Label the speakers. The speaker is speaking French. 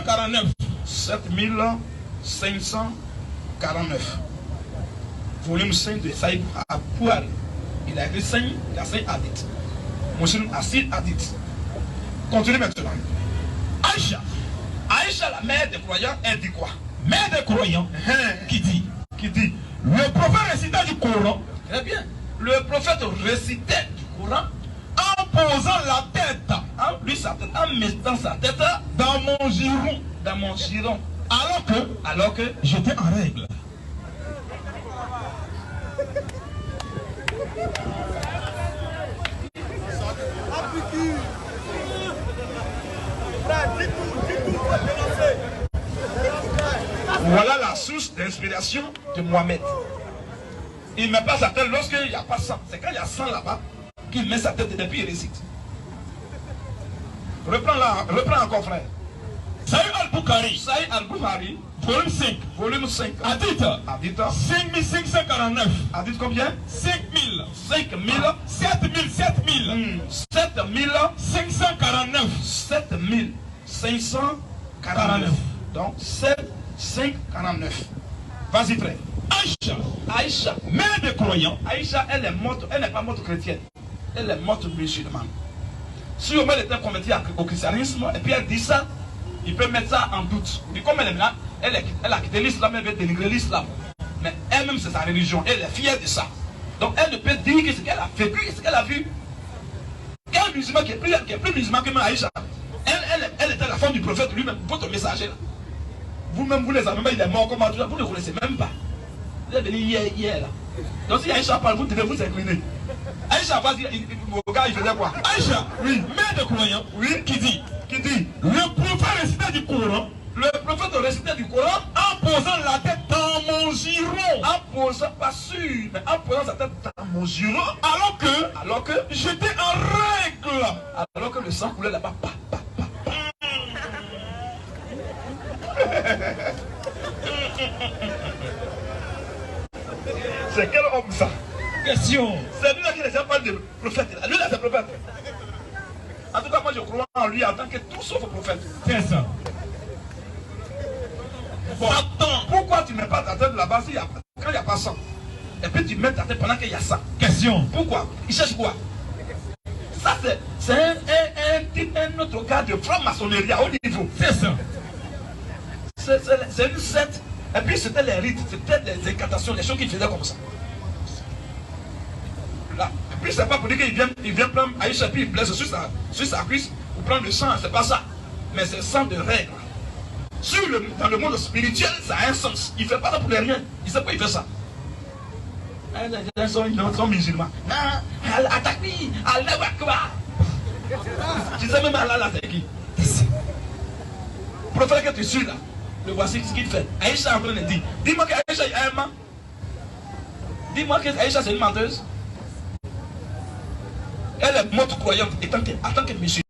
Speaker 1: 7549.
Speaker 2: 7549. Volume 5 de Saïd Pouari. Il a écrit 5, il a 5 hadiths. Muslim a 6 hadiths. Continue maintenant.
Speaker 1: Aïcha,
Speaker 2: Aïcha, la mère des croyants, elle dit quoi?
Speaker 1: mère des croyants, qui dit
Speaker 2: le
Speaker 1: prophète récitait du Coran.
Speaker 2: Très bien. Le prophète récitait du Coran
Speaker 1: En posant la tête,
Speaker 2: en mettant sa tête
Speaker 1: dans mon giron.
Speaker 2: dans mon giron.
Speaker 1: Alors que j'étais en règle.
Speaker 2: Voilà la source d'inspiration de Mohamed. Il ne met pas sa tête lorsqu'il n'y a pas sang. C'est quand il y a sang là-bas qu'il met sa tête et puis il récite. Reprends encore, frère.
Speaker 1: Saïd al-Bukhari,
Speaker 2: Saïd al-Bukhari,
Speaker 1: volume 5,
Speaker 2: volume 5.
Speaker 1: hadith 5549.
Speaker 2: Hadith combien?
Speaker 1: 5000,
Speaker 2: 5000,
Speaker 1: 7000, 7000, 549.
Speaker 2: 7549. Donc 7549. Vas-y, frère. Aïcha,
Speaker 1: mère des croyants.
Speaker 2: Aïcha, elle est morte, elle n'est pas morte chrétienne. Elle est morte musulmane. Si Omar était converti au christianisme, et puis elle dit ça, il peut mettre ça en doute. Et comme elle est là, elle a quitté l'islam, elle veut dénigrer l'islam. Mais elle-même, c'est sa religion, elle est fière de ça. Donc elle ne peut dire que ce qu'elle a vécu, ce qu'elle a vu. Quel musulman qui est plus musulman que Aïcha? Elle était la femme du prophète lui-même, votre messager là. Vous-même, vous les avez même, il est mort comme tout ça, vous ne le connaissez même pas. Vous êtes venu hier là. Donc si Aïcha parle, vous devez vous incliner. Aïcha, vas-y, mon gars, il faisait quoi?
Speaker 1: Aïcha, oui, mère de croyants,
Speaker 2: oui,
Speaker 1: qui dit
Speaker 2: le
Speaker 1: prophète récitait du Coran.
Speaker 2: Le prophète récitait du Coran
Speaker 1: En posant la tête dans mon giron.
Speaker 2: En posant, pas sûr, mais en posant sa tête dans mon giron.
Speaker 1: Alors que
Speaker 2: j'étais en règle. Alors que le sang coulait là-bas. C'est quel homme ça?
Speaker 1: Question.
Speaker 2: C'est lui là qui les parle de prophète. Lui là c'est prophète. En tout cas moi je crois en lui en tant que tout sauf prophète.
Speaker 1: C'est ça.
Speaker 2: Bon, attends, pourquoi tu ne mets pas ta tête là-bas quand il n'y a pas sang? Et puis tu mets ta tête pendant qu'il y a sang.
Speaker 1: Question.
Speaker 2: Pourquoi? Il cherche quoi? Ça c'est un autre cas de franc-maçonnerie à haut niveau.
Speaker 1: C'est ça.
Speaker 2: C'est une secte. Et puis c'était les rites, c'était les incantations, les choses qu'il faisait comme ça. Là. Et puis c'est pas pour dire qu'il vient prendre Aïcha puis il blesse sur sa cuisse pour prendre le sang, c'est pas ça. Mais c'est le sang de règle. Dans le monde spirituel, ça a un sens. Il ne fait pas ça pour les rien. Il sait pas il fait ça. Ils sont musulmans. Attaque-lui, Allah Akbar. Tu sais même Allah là c'est qui? Prophète que tu suis là. Le voici ce qu'il fait. Aïcha est en train de dire. Dis-moi qu'Aïcha est un man. Dis-moi qu'Aïcha c'est une menteuse. Elle est morte croyante en tant que musulmane.